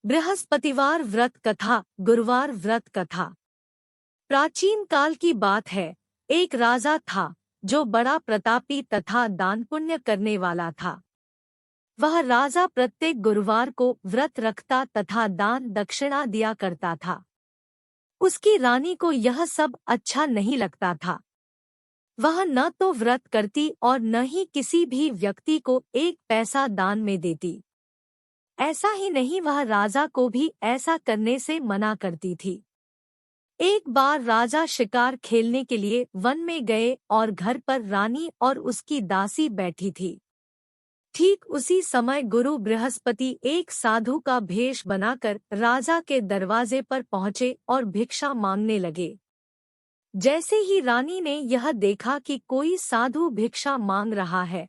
बृहस्पतिवार व्रत कथा। गुरुवार व्रत कथा। प्राचीन काल की बात है। एक राजा था जो बड़ा प्रतापी तथा दान पुण्य करने वाला था। वह राजा प्रत्येक गुरुवार को व्रत रखता तथा दान दक्षिणा दिया करता था। उसकी रानी को यह सब अच्छा नहीं लगता था। वह न तो व्रत करती और न ही किसी भी व्यक्ति को एक पैसा दान में देती। ऐसा ही नहीं, वह राजा को भी ऐसा करने से मना करती थी। एक बार राजा शिकार खेलने के लिए वन में गए और घर पर रानी और उसकी दासी बैठी थी। ठीक उसी समय गुरु बृहस्पति एक साधु का भेष बनाकर राजा के दरवाजे पर पहुँचे और भिक्षा मांगने लगे। जैसे ही रानी ने यह देखा कि कोई साधु भिक्षा मांग रहा है,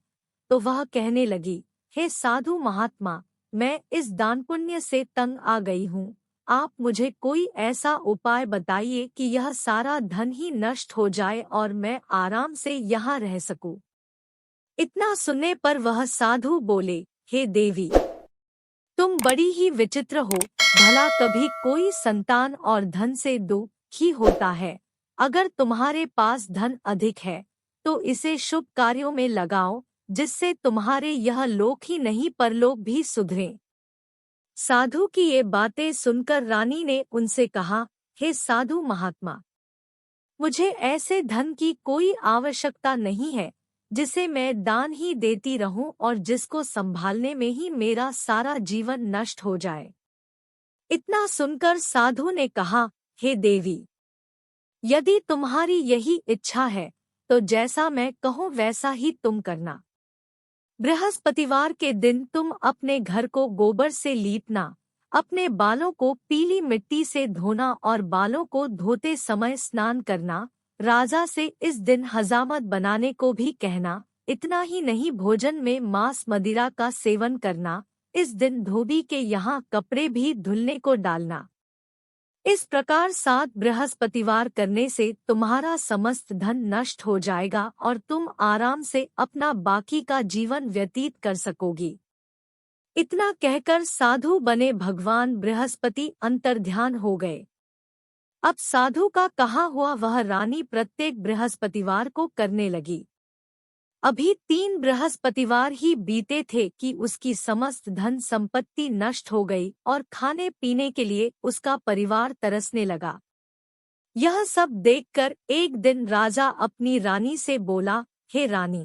तो वह कहने लगी, हे साधु महात्मा, मैं इस दान पुण्य से तंग आ गई हूँ। आप मुझे कोई ऐसा उपाय बताइए कि यह सारा धन ही नष्ट हो जाए और मैं आराम से यहाँ रह सकूं। इतना सुनने पर वह साधु बोले, हे देवी, तुम बड़ी ही विचित्र हो। भला कभी कोई संतान और धन से दुखी होता है? अगर तुम्हारे पास धन अधिक है तो इसे शुभ कार्यों में लगाओ, जिससे तुम्हारे यह लोक ही नहीं परलोक भी सुधरे। साधु की ये बातें सुनकर रानी ने उनसे कहा, हे साधु महात्मा, मुझे ऐसे धन की कोई आवश्यकता नहीं है जिसे मैं दान ही देती रहूं और जिसको संभालने में ही मेरा सारा जीवन नष्ट हो जाए। इतना सुनकर साधु ने कहा, हे देवी, यदि तुम्हारी यही इच्छा है तो जैसा मैं कहूँ वैसा ही तुम करना। बृहस्पतिवार के दिन तुम अपने घर को गोबर से लीपना, अपने बालों को पीली मिट्टी से धोना और बालों को धोते समय स्नान करना। राजा से इस दिन हजामत बनाने को भी कहना। इतना ही नहीं, भोजन में मांस मदिरा का सेवन करना। इस दिन धोबी के यहाँ कपड़े भी धुलने को डालना। इस प्रकार 7 बृहस्पतिवार करने से तुम्हारा समस्त धन नष्ट हो जाएगा और तुम आराम से अपना बाकी का जीवन व्यतीत कर सकोगी। इतना कहकर साधु बने भगवान बृहस्पति अंतर्ध्यान हो गए। अब साधु का कहा हुआ वह रानी प्रत्येक बृहस्पतिवार को करने लगी। अभी 3 बृहस्पतिवार ही बीते थे कि उसकी समस्त धन संपत्ति नष्ट हो गई और खाने पीने के लिए उसका परिवार तरसने लगा। यह सब देखकर एक दिन राजा अपनी रानी से बोला, हे रानी,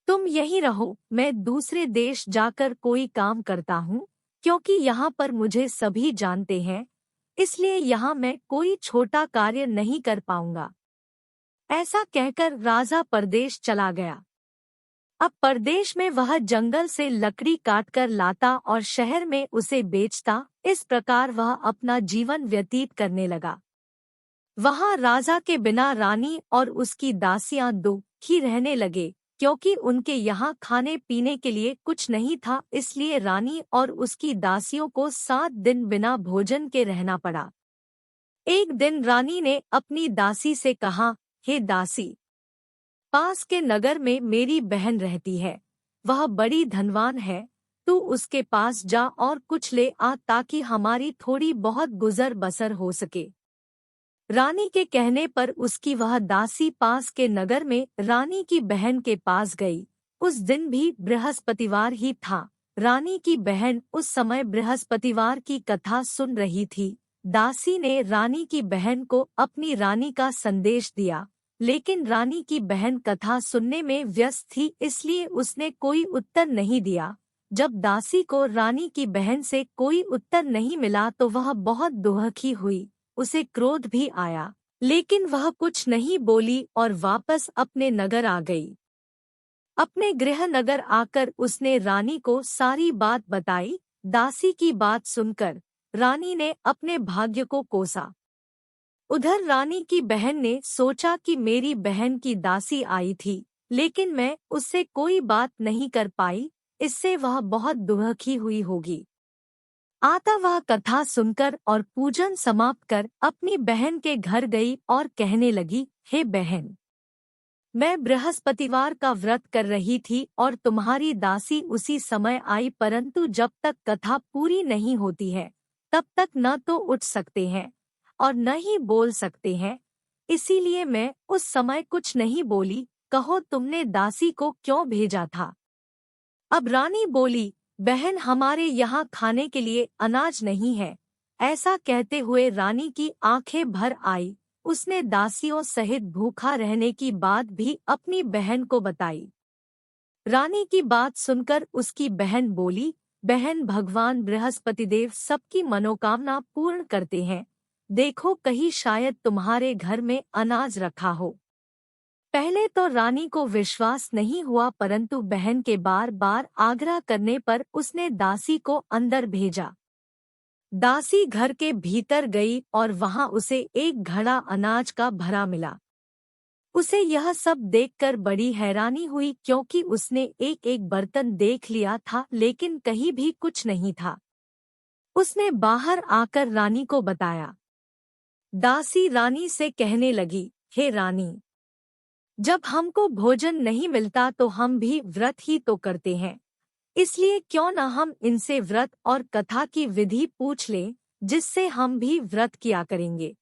तुम यहीं रहो, मैं दूसरे देश जाकर कोई काम करता हूँ, क्योंकि यहाँ पर मुझे सभी जानते हैं, इसलिए यहाँ मैं कोई छोटा कार्य नहीं कर पाऊंगा। ऐसा कहकर राजा परदेश चला गया। अब परदेश में वह जंगल से लकड़ी काटकर लाता और शहर में उसे बेचता। इस प्रकार वह अपना जीवन व्यतीत करने लगा। वहाँ राजा के बिना रानी और उसकी दासियां दुखी रहने लगे, क्योंकि उनके यहाँ खाने पीने के लिए कुछ नहीं था। इसलिए रानी और उसकी दासियों को 7 दिन बिना भोजन के रहना पड़ा। एक दिन रानी ने अपनी दासी से कहा, हे दासी, पास के नगर में मेरी बहन रहती है, वह बड़ी धनवान है, तू उसके पास जा और कुछ ले आ ताकि हमारी थोड़ी बहुत गुजर बसर हो सके। रानी के कहने पर उसकी वह दासी पास के नगर में रानी की बहन के पास गई। उस दिन भी बृहस्पतिवार ही था। रानी की बहन उस समय बृहस्पतिवार की कथा सुन रही थी। दासी ने रानी की बहन को अपनी रानी का संदेश दिया, लेकिन रानी की बहन कथा सुनने में व्यस्त थी, इसलिए उसने कोई उत्तर नहीं दिया। जब दासी को रानी की बहन से कोई उत्तर नहीं मिला तो वह बहुत दुखी हुई। उसे क्रोध भी आया, लेकिन वह कुछ नहीं बोली और वापस अपने नगर आ गई। अपने गृह नगर आकर उसने रानी को सारी बात बताई। दासी की बात सुनकर रानी ने अपने भाग्य को कोसा। उधर रानी की बहन ने सोचा कि मेरी बहन की दासी आई थी, लेकिन मैं उससे कोई बात नहीं कर पाई, इससे वह बहुत दुखी हुई होगी। आता वह कथा सुनकर और पूजन समाप्त कर अपनी बहन के घर गई और कहने लगी, हे बहन, मैं बृहस्पतिवार का व्रत कर रही थी और तुम्हारी दासी उसी समय आई, परंतु जब तक कथा पूरी नहीं होती है तब तक न तो उठ सकते हैं और न ही बोल सकते हैं, इसीलिए मैं उस समय कुछ नहीं बोली। कहो तुमने दासी को क्यों भेजा था? अब रानी बोली, बहन हमारे यहाँ खाने के लिए अनाज नहीं है। ऐसा कहते हुए रानी की आंखें भर आई। उसने दासियों सहित भूखा रहने की बात भी अपनी बहन को बताई। रानी की बात सुनकर उसकी बहन बोली, बहन भगवान बृहस्पतिदेव सबकी मनोकामना पूर्ण करते हैं। देखो कहीं शायद तुम्हारे घर में अनाज रखा हो। पहले तो रानी को विश्वास नहीं हुआ, परंतु बहन के बार बार आग्रह करने पर उसने दासी को अंदर भेजा। दासी घर के भीतर गई और वहां उसे एक घड़ा अनाज का भरा मिला। उसे यह सब देखकर बड़ी हैरानी हुई, क्योंकि उसने एक एक बर्तन देख लिया था लेकिन कहीं भी कुछ नहीं था। उसने बाहर आकर रानी को बताया। दासी रानी से कहने लगी, हे रानी, जब हमको भोजन नहीं मिलता तो हम भी व्रत ही तो करते हैं, इसलिए क्यों न हम इनसे व्रत और कथा की विधि पूछ लें, जिससे हम भी व्रत किया करेंगे।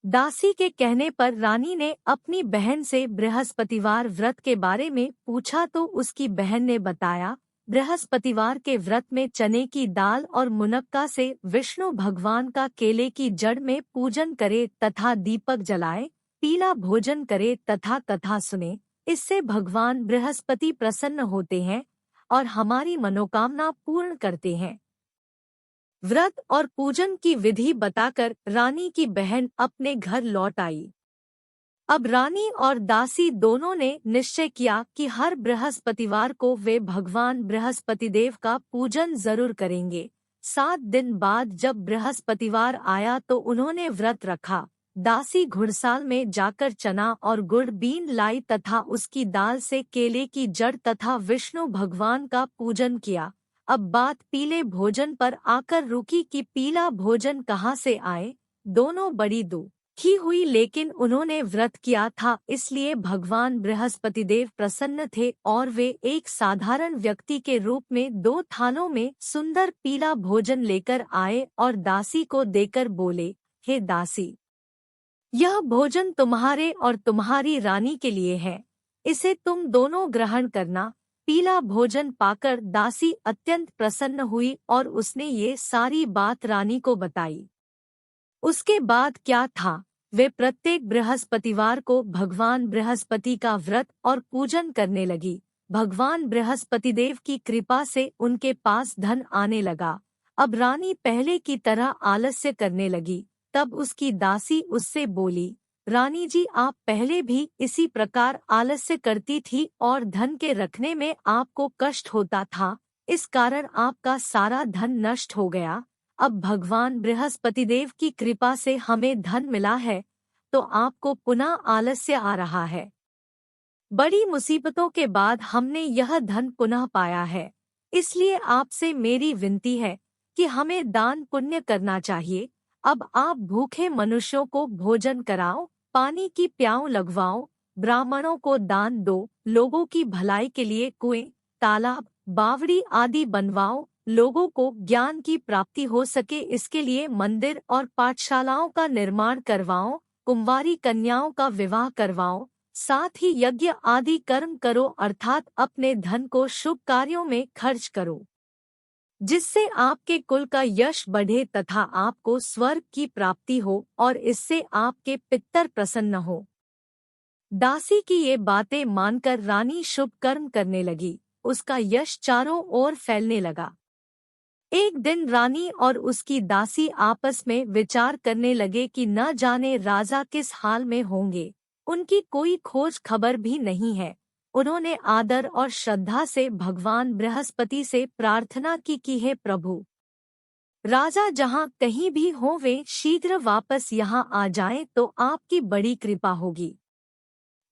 दासी के कहने पर रानी ने अपनी बहन से बृहस्पतिवार व्रत के बारे में पूछा तो उसकी बहन ने बताया, बृहस्पतिवार के व्रत में चने की दाल और मुनक्का से विष्णु भगवान का केले की जड़ में पूजन करे तथा दीपक जलाए, पीला भोजन करे तथा कथा सुने। इससे भगवान बृहस्पति प्रसन्न होते हैं और हमारी मनोकामना पूर्ण करते हैं। व्रत और पूजन की विधि बताकर रानी की बहन अपने घर लौट आई। अब रानी और दासी दोनों ने निश्चय किया कि हर बृहस्पतिवार को वे भगवान बृहस्पतिदेव का पूजन जरूर करेंगे। 7 दिन बाद जब बृहस्पतिवार आया तो उन्होंने व्रत रखा। दासी घुड़साल में जाकर चना और गुड़ बीन लाई तथा उसकी दाल से केले की जड़ तथा विष्णु भगवान का पूजन किया। अब बात पीले भोजन पर आकर रुकी कि पीला भोजन कहाँ से आए। दोनों बड़ी दुखी हुई, लेकिन उन्होंने व्रत किया था इसलिए भगवान बृहस्पतिदेव प्रसन्न थे और वे एक साधारण व्यक्ति के रूप में 2 थानों में सुंदर पीला भोजन लेकर आए और दासी को देकर बोले, हे दासी, यह भोजन तुम्हारे और तुम्हारी रानी के लिए है, इसे तुम दोनों ग्रहण करना। पीला भोजन पाकर दासी अत्यंत प्रसन्न हुई और उसने ये सारी बात रानी को बताई। उसके बाद क्या था, वे प्रत्येक बृहस्पतिवार को भगवान बृहस्पति का व्रत और पूजन करने लगी। भगवान बृहस्पतिदेव की कृपा से उनके पास धन आने लगा। अब रानी पहले की तरह आलस्य करने लगी। तब उसकी दासी उससे बोली, रानी जी, आप पहले भी इसी प्रकार आलस्य करती थी और धन के रखने में आपको कष्ट होता था, इस कारण आपका सारा धन नष्ट हो गया। अब भगवान बृहस्पतिदेव की कृपा से हमें धन मिला है तो आपको पुनः आलस्य आ रहा है। बड़ी मुसीबतों के बाद हमने यह धन पुनः पाया है, इसलिए आपसे मेरी विनती है कि हमें दान पुण्य करना चाहिए। अब आप भूखे मनुष्यों को भोजन कराओ, पानी की प्याऊ लगवाओ, ब्राह्मणों को दान दो, लोगों की भलाई के लिए कुएं, तालाब, बावड़ी आदि बनवाओ, लोगों को ज्ञान की प्राप्ति हो सके इसके लिए मंदिर और पाठशालाओं का निर्माण करवाओ, कुंवारी कन्याओं का विवाह करवाओ, साथ ही यज्ञ आदि कर्म करो, अर्थात अपने धन को शुभ कार्यों में खर्च करो, जिससे आपके कुल का यश बढ़े तथा आपको स्वर्ग की प्राप्ति हो और इससे आपके पितर प्रसन्न हो। दासी की ये बातें मानकर रानी शुभ कर्म करने लगी। उसका यश चारों ओर फैलने लगा। एक दिन रानी और उसकी दासी आपस में विचार करने लगे कि न जाने राजा किस हाल में होंगे, उनकी कोई खोज खबर भी नहीं है। उन्होंने आदर और श्रद्धा से भगवान बृहस्पति से प्रार्थना की कि हे प्रभु, राजा जहाँ कहीं भी हो वे शीघ्र वापस यहाँ आ जाएं तो आपकी बड़ी कृपा होगी।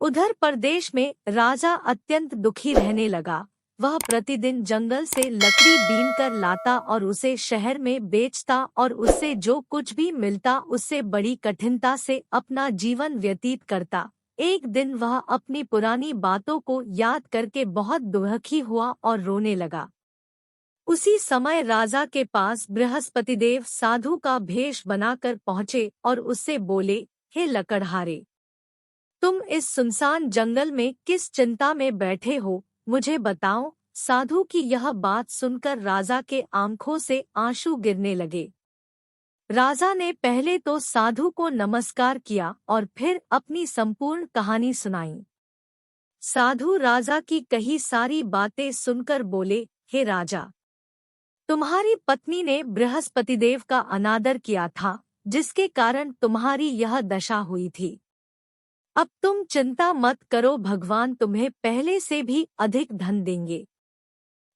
उधर प्रदेश में राजा अत्यंत दुखी रहने लगा। वह प्रतिदिन जंगल से लकड़ी बीन कर लाता और उसे शहर में बेचता और उससे जो कुछ भी मिलता उससे बड़ी कठिनता से अपना जीवन व्यतीत करता। एक दिन वह अपनी पुरानी बातों को याद करके बहुत दुखी हुआ और रोने लगा। उसी समय राजा के पास बृहस्पतिदेव साधु का भेष बनाकर पहुँचे और उससे बोले, हे लकड़हारे, तुम इस सुनसान जंगल में किस चिंता में बैठे हो, मुझे बताओ। साधु की यह बात सुनकर राजा के आंखों से आंसू गिरने लगे। राजा ने पहले तो साधु को नमस्कार किया और फिर अपनी संपूर्ण कहानी सुनाई। साधु राजा की कही सारी बातें सुनकर बोले, हे राजा, तुम्हारी पत्नी ने बृहस्पतिदेव का अनादर किया था, जिसके कारण तुम्हारी यह दशा हुई थी। अब तुम चिंता मत करो, भगवान तुम्हें पहले से भी अधिक धन देंगे।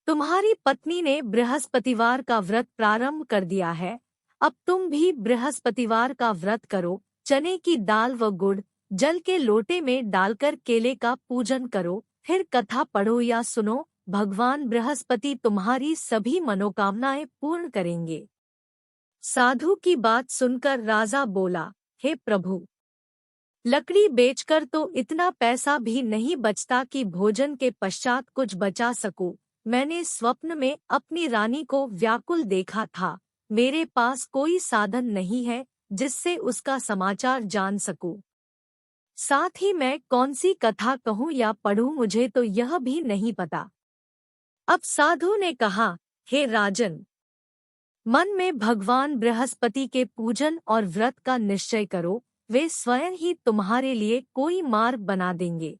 तुम्हारी पत्नी ने बृहस्पतिवार का व्रत प्रारंभ कर दिया है, अब तुम भी बृहस्पतिवार का व्रत करो। चने की दाल व गुड़ जल के लोटे में डालकर केले का पूजन करो, फिर कथा पढ़ो या सुनो, भगवान बृहस्पति तुम्हारी सभी मनोकामनाएं पूर्ण करेंगे। साधु की बात सुनकर राजा बोला, हे प्रभु, लकड़ी बेचकर तो इतना पैसा भी नहीं बचता कि भोजन के पश्चात कुछ बचा सकूं। मैंने स्वप्न में अपनी रानी को व्याकुल देखा था। मेरे पास कोई साधन नहीं है जिससे उसका समाचार जान सकूं। साथ ही मैं कौन सी कथा कहूं या पढ़ूं, मुझे तो यह भी नहीं पता। अब साधु ने कहा, हे राजन, मन में भगवान बृहस्पति के पूजन और व्रत का निश्चय करो, वे स्वयं ही तुम्हारे लिए कोई मार्ग बना देंगे।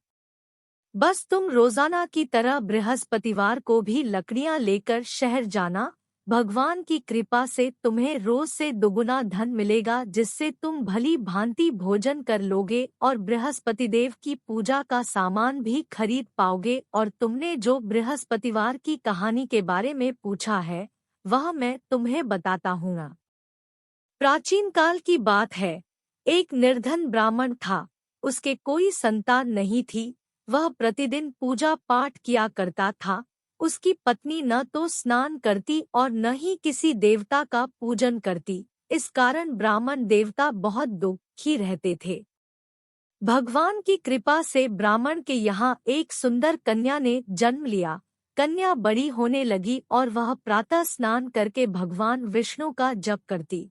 बस तुम रोजाना की तरह बृहस्पतिवार को भी लकड़ियां लेकर शहर जाना। भगवान की कृपा से तुम्हें रोज से दुगुना धन मिलेगा, जिससे तुम भली भांति भोजन कर लोगे और बृहस्पतिदेव की पूजा का सामान भी खरीद पाओगे। और तुमने जो बृहस्पतिवार की कहानी के बारे में पूछा है, वह मैं तुम्हें बताता हूँ। प्राचीन काल की बात है, एक निर्धन ब्राह्मण था। उसके कोई संतान नहीं थी। वह प्रतिदिन पूजा पाठ किया करता था। उसकी पत्नी न तो स्नान करती और न ही किसी देवता का पूजन करती। इस कारण ब्राह्मण देवता बहुत दुखी रहते थे। भगवान की कृपा से ब्राह्मण के यहाँ एक सुंदर कन्या ने जन्म लिया। कन्या बड़ी होने लगी और वह प्रातः स्नान करके भगवान विष्णु का जप करती।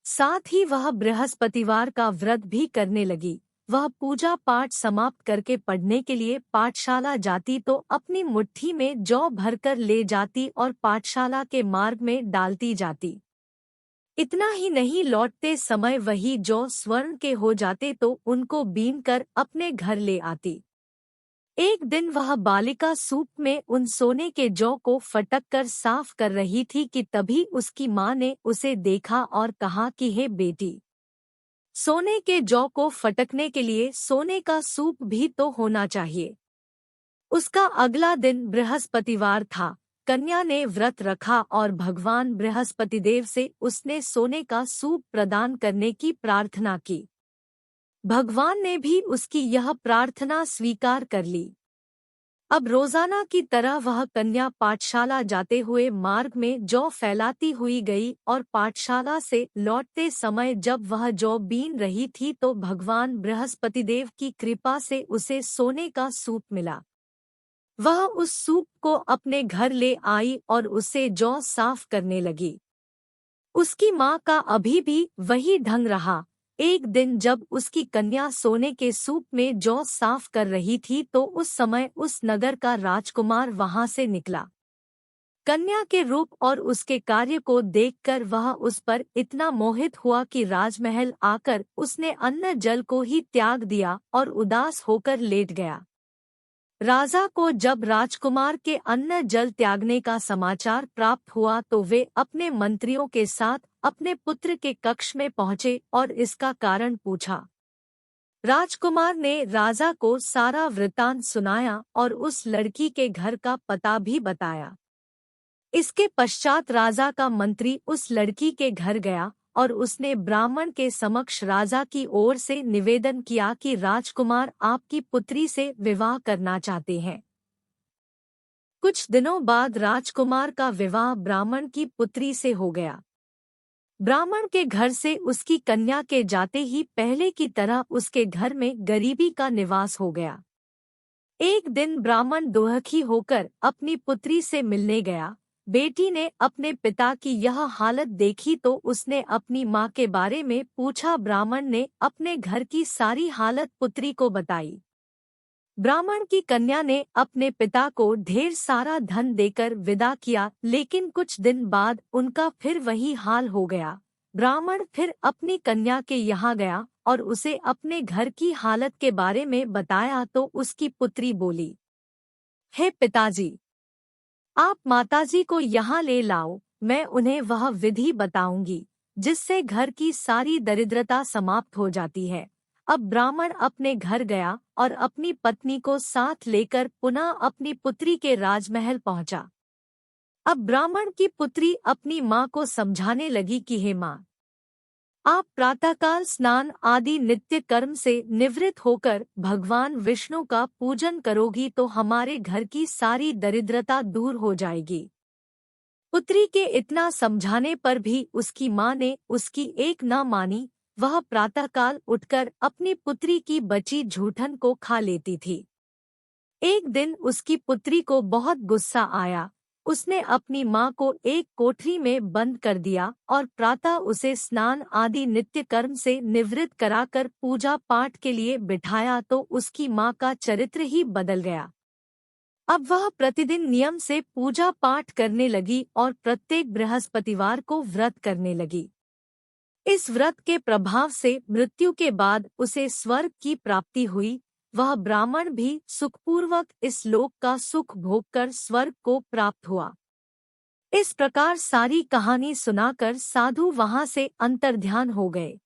साथ ही वह बृहस्पतिवार का व्रत भी करने लगी। वह पूजा पाठ समाप्त करके पढ़ने के लिए पाठशाला जाती तो अपनी मुट्ठी में जौ भरकर ले जाती और पाठशाला के मार्ग में डालती जाती। इतना ही नहीं, लौटते समय वही जौ स्वर्ण के हो जाते तो उनको बीन कर अपने घर ले आती। एक दिन वह बालिका सूप में उन सोने के जौ को फटक कर साफ कर रही थी कि तभी उसकी माँ ने उसे देखा और कहा कि हे बेटी, सोने के जौ को फटकने के लिए सोने का सूप भी तो होना चाहिए। उसका अगला दिन बृहस्पतिवार था। कन्या ने व्रत रखा और भगवान बृहस्पतिदेव से उसने सोने का सूप प्रदान करने की प्रार्थना की। भगवान ने भी उसकी यह प्रार्थना स्वीकार कर ली। अब रोजाना की तरह वह कन्या पाठशाला जाते हुए मार्ग में जौ फैलाती हुई गई और पाठशाला से लौटते समय जब वह जौ बीन रही थी तो भगवान बृहस्पतिदेव की कृपा से उसे सोने का सूप मिला। वह उस सूप को अपने घर ले आई और उसे जौ साफ करने लगी। उसकी माँ का अभी भी वही ढंग रहा। एक दिन जब उसकी कन्या सोने के सूप में जौ साफ कर रही थी तो उस समय उस नगर का राजकुमार वहां से निकला। कन्या के रूप और उसके कार्य को देखकर वह उस पर इतना मोहित हुआ कि राजमहल आकर उसने अन्न जल को ही त्याग दिया और उदास होकर लेट गया। राजा को जब राजकुमार के अन्न जल त्यागने का समाचार प्राप्त हुआ तो वे अपने मंत्रियों के साथ अपने पुत्र के कक्ष में पहुंचे और इसका कारण पूछा। राजकुमार ने राजा को सारा वृत्तांत सुनाया और उस लड़की के घर का पता भी बताया। इसके पश्चात राजा का मंत्री उस लड़की के घर गया और उसने ब्राह्मण के समक्ष राजा की ओर से निवेदन किया कि राजकुमार आपकी पुत्री से विवाह करना चाहते हैं। कुछ दिनों बाद राजकुमार का विवाह ब्राह्मण की पुत्री से हो गया। ब्राह्मण के घर से उसकी कन्या के जाते ही पहले की तरह उसके घर में गरीबी का निवास हो गया। एक दिन ब्राह्मण दुखी होकर अपनी पुत्री से मिलने गया। बेटी ने अपने पिता की यह हालत देखी तो उसने अपनी माँ के बारे में पूछा। ब्राह्मण ने अपने घर की सारी हालत पुत्री को बताई। ब्राह्मण की कन्या ने अपने पिता को ढेर सारा धन देकर विदा किया, लेकिन कुछ दिन बाद उनका फिर वही हाल हो गया। ब्राह्मण फिर अपनी कन्या के यहाँ गया और उसे अपने घर की हालत के बारे में बताया तो उसकी पुत्री बोली, हे पिताजी, आप माताजी को यहाँ ले लाओ, मैं उन्हें वह विधि बताऊंगी जिससे घर की सारी दरिद्रता समाप्त हो जाती है। अब ब्राह्मण अपने घर गया और अपनी पत्नी को साथ लेकर पुनः अपनी पुत्री के राजमहल पहुंचा। अब ब्राह्मण की पुत्री अपनी माँ को समझाने लगी कि हे माँ, आप प्रातःकाल स्नान आदि नित्य कर्म से निवृत्त होकर भगवान विष्णु का पूजन करोगी तो हमारे घर की सारी दरिद्रता दूर हो जाएगी। पुत्री के इतना समझाने पर भी उसकी माँ ने उसकी एक न मानी। वह प्रातःकाल उठकर अपनी पुत्री की बची झूठन को खा लेती थी। एक दिन उसकी पुत्री को बहुत गुस्सा आया। उसने अपनी माँ को एक कोठरी में बंद कर दिया और प्रातः उसे स्नान आदि नित्य कर्म से निवृत्त कराकर पूजा पाठ के लिए बिठाया तो उसकी माँ का चरित्र ही बदल गया। अब वह प्रतिदिन नियम से पूजा पाठ करने लगी और प्रत्येक बृहस्पतिवार को व्रत करने लगी। इस व्रत के प्रभाव से मृत्यु के बाद उसे स्वर्ग की प्राप्ति हुई। वह ब्राह्मण भी सुखपूर्वक इस लोक का सुख भोगकर स्वर्ग को प्राप्त हुआ। इस प्रकार सारी कहानी सुनाकर साधु वहां से अंतर्ध्यान हो गए।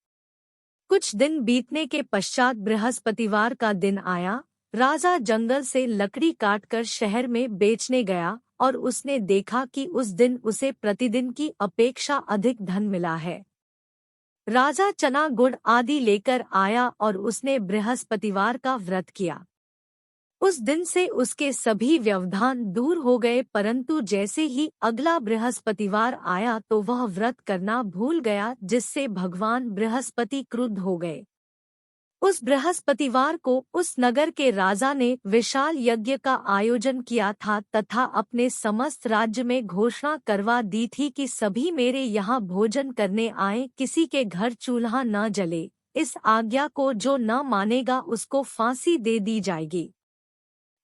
कुछ दिन बीतने के पश्चात बृहस्पतिवार का दिन आया। राजा जंगल से लकड़ी काटकर शहर में बेचने गया और उसने देखा कि उस दिन उसे प्रतिदिन की अपेक्षा अधिक धन मिला है। राजा चना गुड़ आदि लेकर आया और उसने बृहस्पतिवार का व्रत किया। उस दिन से उसके सभी व्यवधान दूर हो गए, परंतु जैसे ही अगला बृहस्पतिवार आया तो वह व्रत करना भूल गया, जिससे भगवान बृहस्पति क्रुद्ध हो गए। उस बृहस्पतिवार को उस नगर के राजा ने विशाल यज्ञ का आयोजन किया था तथा अपने समस्त राज्य में घोषणा करवा दी थी कि सभी मेरे यहाँ भोजन करने आए, किसी के घर चूल्हा न जले। इस आज्ञा को जो न मानेगा उसको फांसी दे दी जाएगी।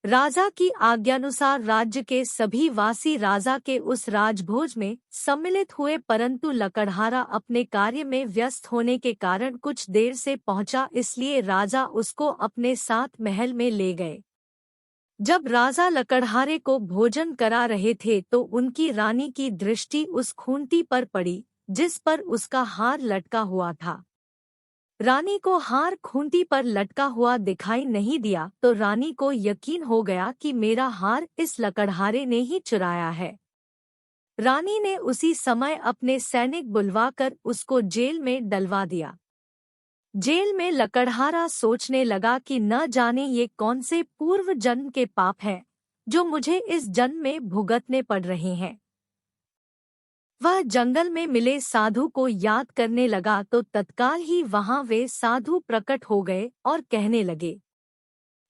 राजा की आज्ञानुसार राज्य के सभी वासी राजा के उस राजभोज में सम्मिलित हुए, परंतु लकड़हारा अपने कार्य में व्यस्त होने के कारण कुछ देर से पहुंचा, इसलिए राजा उसको अपने साथ महल में ले गए। जब राजा लकड़हारे को भोजन करा रहे थे तो उनकी रानी की दृष्टि उस खूंटी पर पड़ी जिस पर उसका हार लटका हुआ था। रानी को हार खूंटी पर लटका हुआ दिखाई नहीं दिया तो रानी को यकीन हो गया कि मेरा हार इस लकड़हारे ने ही चुराया है। रानी ने उसी समय अपने सैनिक बुलवाकर उसको जेल में डलवा दिया। जेल में लकड़हारा सोचने लगा कि न जाने ये कौन से पूर्व जन्म के पाप हैं जो मुझे इस जन्म में भुगतने पड़ रहे हैं। वह जंगल में मिले साधु को याद करने लगा तो तत्काल ही वहां वे साधु प्रकट हो गए और कहने लगे,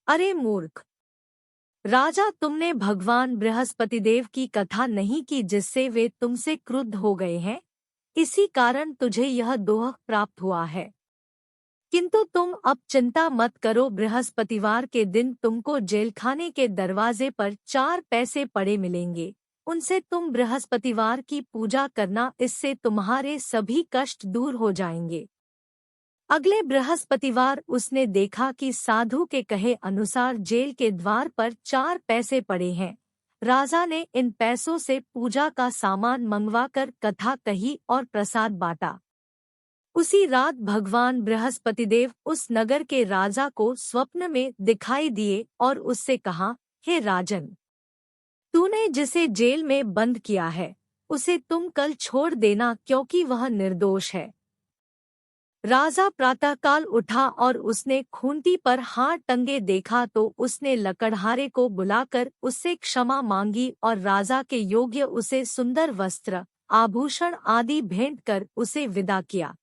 अरे मूर्ख राजा, तुमने भगवान बृहस्पतिदेव की कथा नहीं की जिससे वे तुमसे क्रुद्ध हो गए हैं, इसी कारण तुझे यह दोह प्राप्त हुआ है। किंतु तुम अब चिंता मत करो, बृहस्पतिवार के दिन तुमको जेलखाने के दरवाजे पर 4 पैसे पड़े मिलेंगे, उनसे तुम बृहस्पतिवार की पूजा करना, इससे तुम्हारे सभी कष्ट दूर हो जाएंगे। अगले बृहस्पतिवार उसने देखा कि साधु के कहे अनुसार जेल के द्वार पर 4 पैसे पड़े हैं। राजा ने इन पैसों से पूजा का सामान मंगवाकर कथा कही और प्रसाद बांटा। उसी रात भगवान बृहस्पतिदेव उस नगर के राजा को स्वप्न में दिखाई दिए और उससे कहा, हे राजन, तूने जिसे जेल में बंद किया है उसे तुम कल छोड़ देना, क्योंकि वह निर्दोष है। राजा प्रातःकाल उठा और उसने खूंटी पर हार टंगे देखा तो उसने लकड़हारे को बुलाकर उससे क्षमा मांगी और राजा के योग्य उसे सुंदर वस्त्र, आभूषण आदि भेंट कर उसे विदा किया।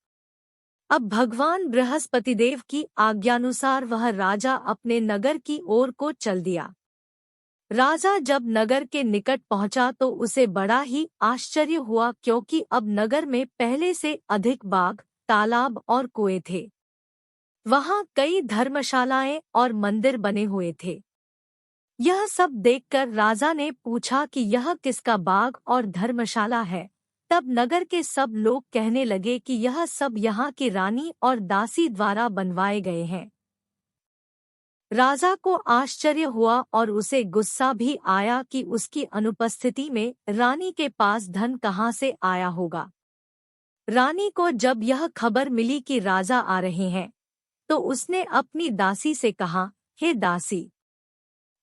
अब भगवान बृहस्पतिदेव की आज्ञानुसार वह राजा अपने नगर की ओर को चल दिया। राजा जब नगर के निकट पहुंचा तो उसे बड़ा ही आश्चर्य हुआ, क्योंकि अब नगर में पहले से अधिक बाग, तालाब और कुएं थे। वहां कई धर्मशालाएं और मंदिर बने हुए थे। यह सब देखकर राजा ने पूछा कि यह किसका बाग और धर्मशाला है। तब नगर के सब लोग कहने लगे कि यह सब यहाँ की रानी और दासी द्वारा बनवाए गए हैं। राजा को आश्चर्य हुआ और उसे गुस्सा भी आया कि उसकी अनुपस्थिति में रानी के पास धन कहाँ से आया होगा। रानी को जब यह खबर मिली कि राजा आ रहे हैं, तो उसने अपनी दासी से कहा, हे दासी,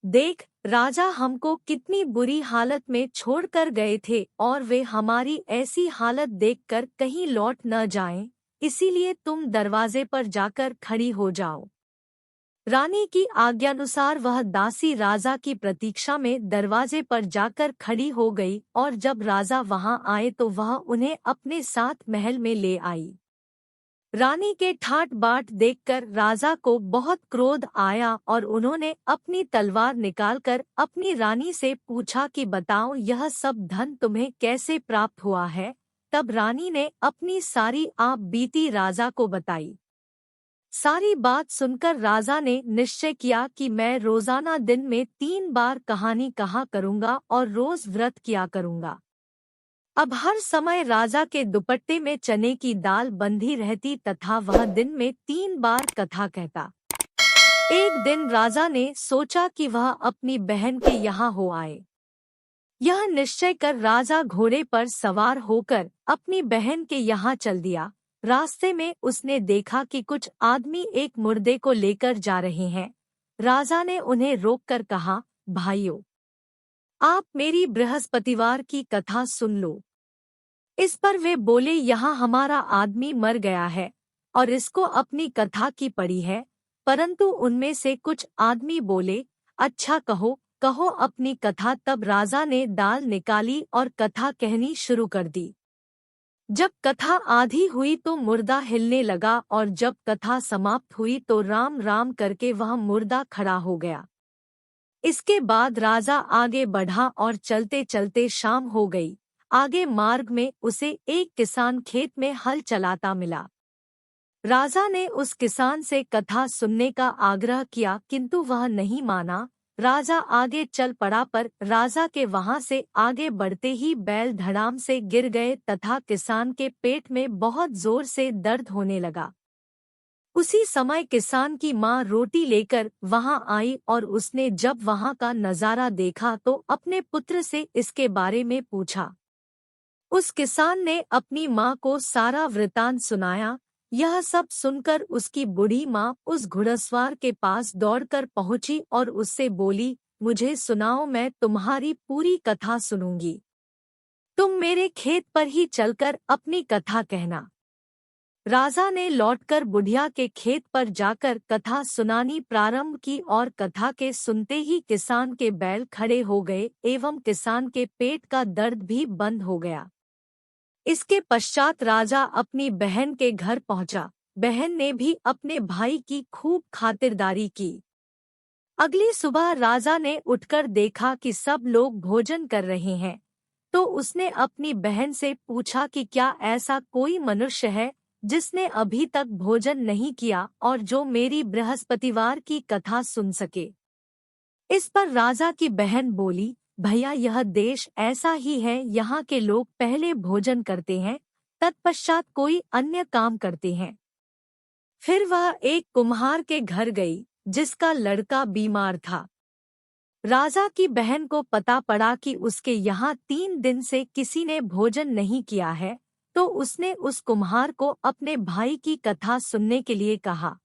देख, राजा हमको कितनी बुरी हालत में छोड़कर गए थे और वे हमारी ऐसी हालत देखकर कहीं लौट न जाएं, इसीलिए तुम दरवाजे पर जाकर खड़ी हो जाओ। रानी की आज्ञानुसार वह दासी राजा की प्रतीक्षा में दरवाजे पर जाकर खड़ी हो गई और जब राजा वहां आए तो वह उन्हें अपने साथ महल में ले आई। रानी के ठाट बाट देखकर राजा को बहुत क्रोध आया और उन्होंने अपनी तलवार निकालकर अपनी रानी से पूछा कि बताओ, यह सब धन तुम्हें कैसे प्राप्त हुआ है। तब रानी ने अपनी सारी आप बीती राजा को बताई। सारी बात सुनकर राजा ने निश्चय किया कि मैं रोजाना दिन में 3 बार कहानी कहा करूंगा और रोज व्रत किया करूंगा। अब हर समय राजा के दुपट्टे में चने की दाल बंधी रहती तथा वह दिन में 3 बार कथा कहता। एक दिन राजा ने सोचा कि वह अपनी बहन के यहाँ हो आए। यह निश्चय कर राजा घोड़े पर सवार होकर अपनी बहन के यहाँ चल दिया। रास्ते में उसने देखा कि कुछ आदमी एक मुर्दे को लेकर जा रहे हैं। राजा ने उन्हें रोककर कहा, भाइयों, आप मेरी बृहस्पतिवार की कथा सुन लो। इस पर वे बोले, यहाँ हमारा आदमी मर गया है और इसको अपनी कथा की पड़ी है। परंतु उनमें से कुछ आदमी बोले, अच्छा कहो कहो अपनी कथा। तब राजा ने दाल निकाली और कथा कहनी शुरू कर दी। जब कथा आधी हुई तो मुर्दा हिलने लगा और जब कथा समाप्त हुई तो राम राम करके वह मुर्दा खड़ा हो गया। इसके बाद राजा आगे बढ़ा और चलते चलते शाम हो गई। आगे मार्ग में उसे एक किसान खेत में हल चलाता मिला। राजा ने उस किसान से कथा सुनने का आग्रह किया, किंतु वह नहीं माना। राजा आगे चल पड़ा, पर राजा के वहां से आगे बढ़ते ही बैल धड़ाम से गिर गए तथा किसान के पेट में बहुत जोर से दर्द होने लगा। उसी समय किसान की माँ रोटी लेकर वहां आई और उसने जब वहां का नजारा देखा तो अपने पुत्र से इसके बारे में पूछा। उस किसान ने अपनी माँ को सारा वृतांत सुनाया। यह सब सुनकर उसकी बूढ़ी माँ उस घुड़सवार के पास दौड़कर पहुंची और उससे बोली, मुझे सुनाओ, मैं तुम्हारी पूरी कथा सुनूंगी। तुम मेरे खेत पर ही चलकर अपनी कथा कहना। राजा ने लौटकर बुढ़िया के खेत पर जाकर कथा सुनानी प्रारंभ की और कथा के सुनते ही किसान के बैल खड़े हो गए एवं किसान के पेट का दर्द भी बंद हो गया। इसके पश्चात राजा अपनी बहन के घर पहुंचा। बहन ने भी अपने भाई की खूब खातिरदारी की। अगली सुबह राजा ने उठकर देखा कि सब लोग भोजन कर रहे हैं, तो उसने अपनी बहन से पूछा कि क्या ऐसा कोई मनुष्य है जिसने अभी तक भोजन नहीं किया और जो मेरी बृहस्पतिवार की कथा सुन सके। इस पर राजा की बहन बोली, भैया, यह देश ऐसा ही है। यहाँ के लोग पहले भोजन करते हैं, तत्पश्चात कोई अन्य काम करते हैं। फिर वह एक कुम्हार के घर गई जिसका लड़का बीमार था। राजा की बहन को पता पड़ा कि उसके यहाँ 3 दिन से किसी ने भोजन नहीं किया है, तो उसने उस कुम्हार को अपने भाई की कथा सुनने के लिए कहा।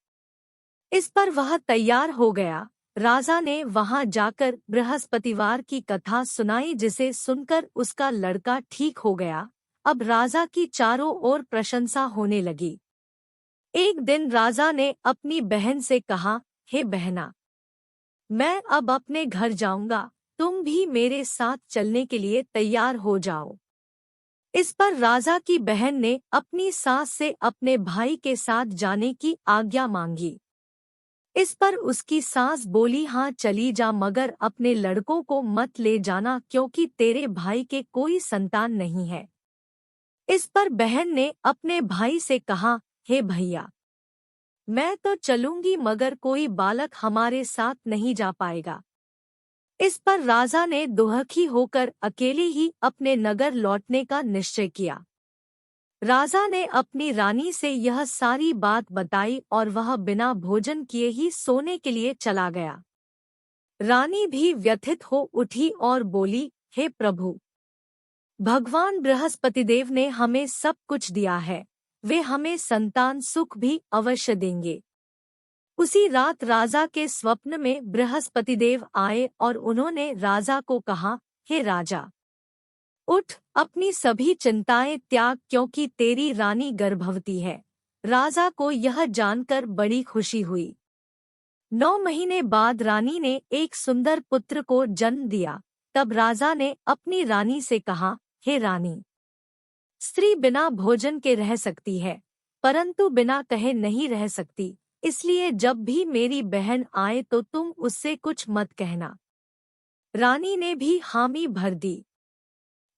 इस पर वह तैयार हो गया। राजा ने वहां जाकर बृहस्पतिवार की कथा सुनाई, जिसे सुनकर उसका लड़का ठीक हो गया। अब राजा की चारों ओर प्रशंसा होने लगी। एक दिन राजा ने अपनी बहन से कहा, हे बहना, मैं अब अपने घर जाऊंगा, तुम भी मेरे साथ चलने के लिए तैयार हो जाओ। इस पर राजा की बहन ने अपनी सास से अपने भाई के साथ जाने की आज्ञा मांगी। इस पर उसकी सास बोली, हाँ चली जा, मगर अपने लड़कों को मत ले जाना क्योंकि तेरे भाई के कोई संतान नहीं है। इस पर बहन ने अपने भाई से कहा, हे भैया, मैं तो चलूंगी मगर कोई बालक हमारे साथ नहीं जा पाएगा। इस पर राजा ने दुखी होकर अकेले ही अपने नगर लौटने का निश्चय किया। राजा ने अपनी रानी से यह सारी बात बताई और वह बिना भोजन किए ही सोने के लिए चला गया। रानी भी व्यथित हो उठी और बोली, हे प्रभु, भगवान बृहस्पतिदेव ने हमें सब कुछ दिया है, वे हमें संतान सुख भी अवश्य देंगे। उसी रात राजा के स्वप्न में बृहस्पतिदेव आए और उन्होंने राजा को कहा, हे राजा, उठ, अपनी सभी चिंताएं त्याग क्योंकि तेरी रानी गर्भवती है। राजा को यह जानकर बड़ी खुशी हुई। 9 महीने बाद रानी ने एक सुंदर पुत्र को जन्म दिया। तब राजा ने अपनी रानी से कहा, हे रानी, स्त्री बिना भोजन के रह सकती है, परंतु बिना कहे नहीं रह सकती, इसलिए जब भी मेरी बहन आए तो तुम उससे कुछ मत कहना। रानी ने भी हामी भर दी।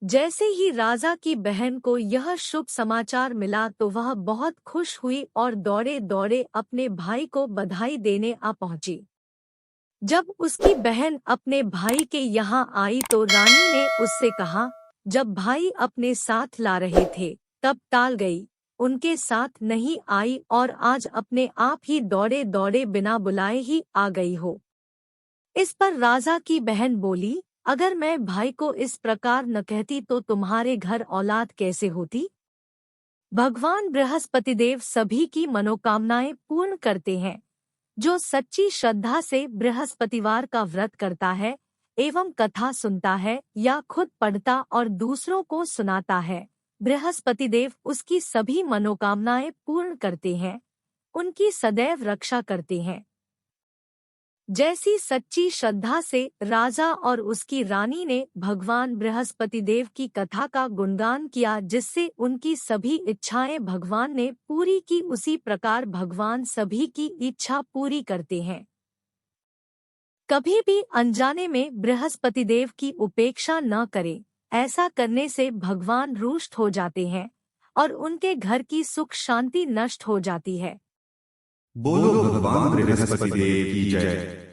जैसे ही राजा की बहन को यह शुभ समाचार मिला तो वह बहुत खुश हुई और दौड़े दौड़े अपने भाई को बधाई देने आ पहुंची। जब उसकी बहन अपने भाई के यहाँ आई तो रानी ने उससे कहा, जब भाई अपने साथ ला रहे थे तब टाल गई, उनके साथ नहीं आई और आज अपने आप ही दौड़े दौड़े बिना बुलाए ही आ गई हो। इस पर राजा की बहन बोली, अगर मैं भाई को इस प्रकार न कहती तो तुम्हारे घर औलाद कैसे होती। भगवान बृहस्पतिदेव सभी की मनोकामनाएं पूर्ण करते हैं। जो सच्ची श्रद्धा से बृहस्पतिवार का व्रत करता है एवं कथा सुनता है या खुद पढ़ता और दूसरों को सुनाता है, बृहस्पतिदेव उसकी सभी मनोकामनाएं पूर्ण करते हैं, उनकी सदैव रक्षा करते हैं। जैसी सच्ची श्रद्धा से राजा और उसकी रानी ने भगवान बृहस्पतिदेव की कथा का गुणगान किया जिससे उनकी सभी इच्छाएं भगवान ने पूरी की, उसी प्रकार भगवान सभी की इच्छा पूरी करते हैं। कभी भी अनजाने में बृहस्पतिदेव की उपेक्षा न करें, ऐसा करने से भगवान रुष्ट हो जाते हैं और उनके घर की सुख शांति नष्ट हो जाती है। बोलो भगवान बृहस्पतिदेव की जय।